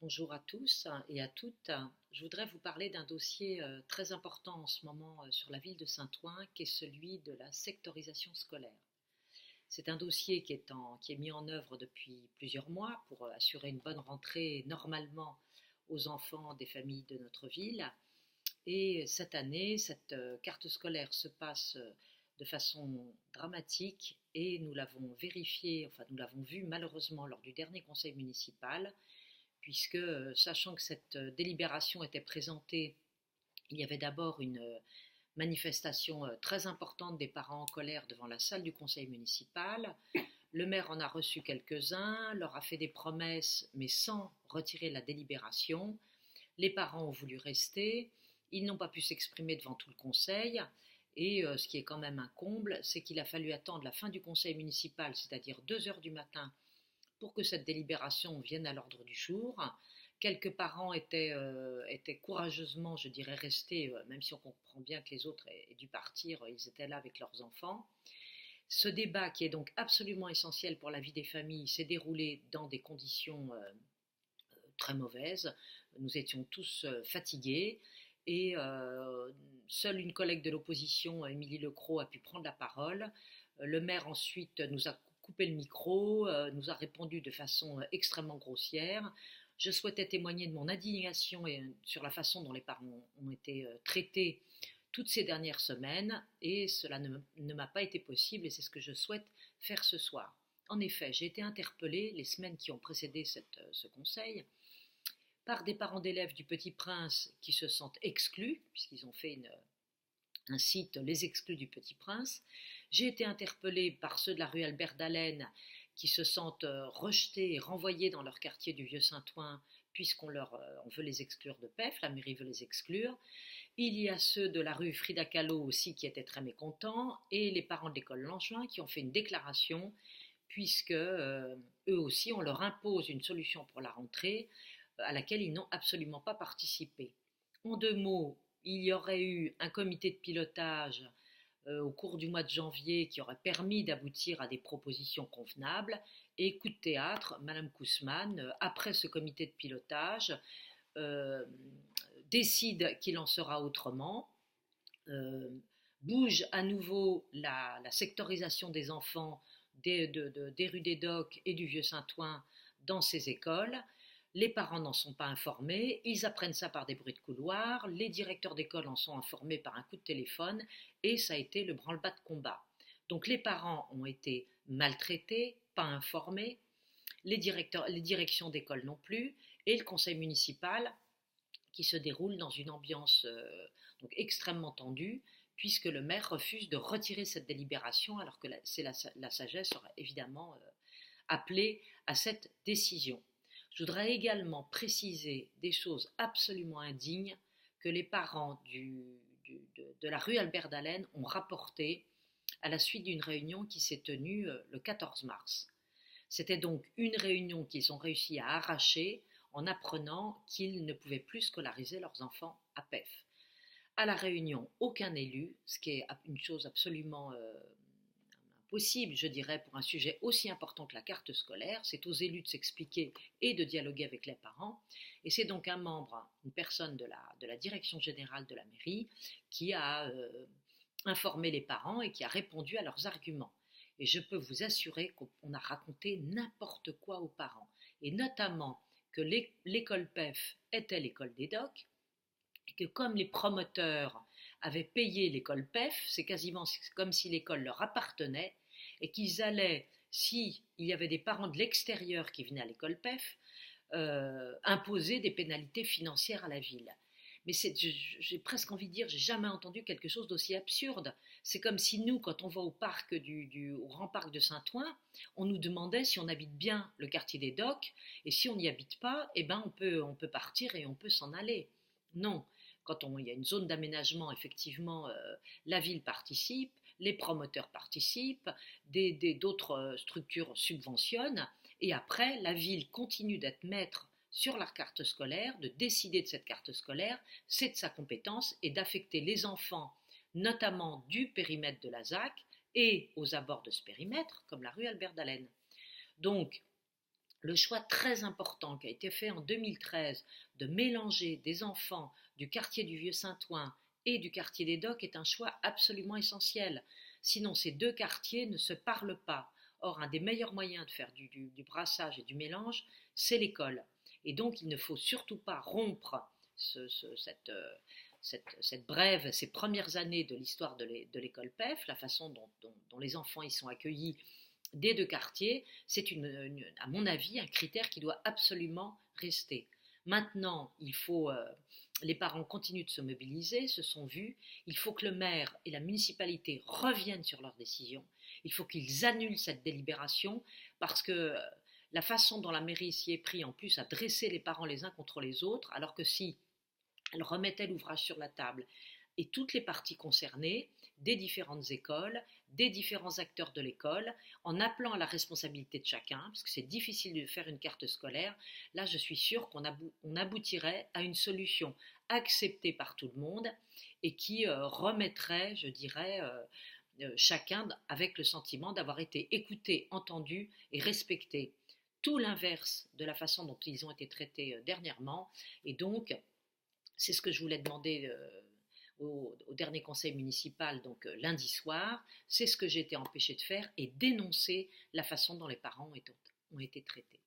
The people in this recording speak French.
Bonjour à tous et à toutes. Je voudrais vous parler d'un dossier très important en ce moment sur la ville de Saint-Ouen, qui est celui de la sectorisation scolaire. C'est un dossier qui est mis en œuvre depuis plusieurs mois pour assurer une bonne rentrée normalement aux enfants des familles de notre ville. Et cette année, cette carte scolaire se passe de façon dramatique et nous l'avons vérifié, enfin nous l'avons vu malheureusement lors du dernier conseil municipal, puisque, sachant que cette délibération était présentée, il y avait d'abord une manifestation très importante des parents en colère devant la salle du conseil municipal. Le maire en a reçu quelques-uns, leur a fait des promesses, mais sans retirer la délibération. Les parents ont voulu rester, ils n'ont pas pu s'exprimer devant tout le conseil, et ce qui est quand même un comble, c'est qu'il a fallu attendre la fin du conseil municipal, c'est-à-dire 2 heures du matin, pour que cette délibération vienne à l'ordre du jour. Quelques parents étaient courageusement, je dirais, restés, même si on comprend bien que les autres aient dû partir, ils étaient là avec leurs enfants. Ce débat, qui est donc absolument essentiel pour la vie des familles, s'est déroulé dans des conditions très mauvaises. Nous étions tous fatigués et seule une collègue de l'opposition, Émilie Lecros, a pu prendre la parole. Le maire ensuite nous a coupé le micro, nous a répondu de façon extrêmement grossière. Je souhaitais témoigner de mon indignation sur la façon dont les parents ont été traités toutes ces dernières semaines, et cela ne m'a pas été possible, et c'est ce que je souhaite faire ce soir. En effet, j'ai été interpellée les semaines qui ont précédé ce conseil par des parents d'élèves du Petit Prince qui se sentent exclus, puisqu'ils ont fait un site Les Exclus du Petit Prince. J'ai été interpellée par ceux de la rue Albert d'Allen qui se sentent rejetés et renvoyés dans leur quartier du Vieux-Saint-Ouen, puisqu'on on veut les exclure de PEF, la mairie veut les exclure. Il y a ceux de la rue Frida Kahlo aussi qui étaient très mécontents, et les parents de l'école Langevin qui ont fait une déclaration, puisque eux aussi on leur impose une solution pour la rentrée à laquelle ils n'ont absolument pas participé. En 2 mots, il y aurait eu un comité de pilotage au cours du mois de janvier qui aurait permis d'aboutir à des propositions convenables. Et coup de théâtre, Madame Kousman, après ce comité de pilotage, euh, décide qu'il en sera autrement, euh, bouge à nouveau la sectorisation des enfants des rues des Docks et du Vieux-Saint-Ouen dans ces écoles. Les parents n'en sont pas informés, ils apprennent ça par des bruits de couloir, les directeurs d'école en sont informés par un coup de téléphone, et ça a été le branle-bas de combat. Donc les parents ont été maltraités, pas informés, les directions d'école non plus, et le conseil municipal qui se déroule dans une ambiance donc extrêmement tendue, puisque le maire refuse de retirer cette délibération, alors que la sagesse aurait évidemment appelé à cette décision. Je voudrais également préciser des choses absolument indignes que les parents de la rue Albert d'Allen ont rapportées à la suite d'une réunion qui s'est tenue le 14 mars. C'était donc une réunion qu'ils ont réussi à arracher en apprenant qu'ils ne pouvaient plus scolariser leurs enfants à PEF. À la réunion, aucun élu, ce qui est une chose absolument impossible, je dirais, pour un sujet aussi important que la carte scolaire. C'est aux élus de s'expliquer et de dialoguer avec les parents. Et c'est donc un membre, une personne de la direction générale de la mairie qui a informé les parents et qui a répondu à leurs arguments. Et je peux vous assurer qu'on a raconté n'importe quoi aux parents, et notamment que l'école PEF était l'école des Docks, et que comme les promoteurs avaient payé l'école PEF, c'est quasiment comme si l'école leur appartenait, et qu'ils allaient, s'il y avait des parents de l'extérieur qui venaient à l'école PEF, imposer des pénalités financières à la ville. Mais j'ai presque envie de dire, j'ai jamais entendu quelque chose d'aussi absurde. C'est comme si nous, quand on va au parc au grand parc de Saint-Ouen, on nous demandait si on habite bien le quartier des Docks, et si on n'y habite pas, eh ben on peut partir et on peut s'en aller. Non, il y a une zone d'aménagement, effectivement, la ville participe, les promoteurs participent, d'autres structures subventionnent, et après, la ville continue d'être maître sur la carte scolaire, de décider de cette carte scolaire, c'est de sa compétence, et d'affecter les enfants, notamment du périmètre de la ZAC, et aux abords de ce périmètre, comme la rue Albert d'Allen. Donc, le choix très important qui a été fait en 2013 de mélanger des enfants du quartier du Vieux-Saint-Ouen et du quartier des Docks est un choix absolument essentiel. Sinon, ces deux quartiers ne se parlent pas. Or, un des meilleurs moyens de faire du brassage et du mélange, c'est l'école. Et donc, il ne faut surtout pas rompre cette brève, ces premières années de l'histoire de l'école PEF, la façon dont les enfants y sont accueillis des deux quartiers, c'est à mon avis un critère qui doit absolument rester. Maintenant, les parents continuent de se mobiliser, se sont vus, il faut que le maire et la municipalité reviennent sur leur décision, il faut qu'ils annulent cette délibération parce que la façon dont la mairie s'y est pris en plus à dresser les parents les uns contre les autres, alors que si elle remettait l'ouvrage sur la table et toutes les parties concernées, des différentes écoles, des différents acteurs de l'école, en appelant à la responsabilité de chacun, parce que c'est difficile de faire une carte scolaire, là je suis sûre qu'on aboutirait à une solution acceptée par tout le monde et qui remettrait, je dirais, chacun avec le sentiment d'avoir été écouté, entendu et respecté. Tout l'inverse de la façon dont ils ont été traités dernièrement, et donc c'est ce que je voulais demander au dernier conseil municipal, donc lundi soir. C'est ce que j'ai été empêchée de faire et dénoncer la façon dont les parents ont été traités.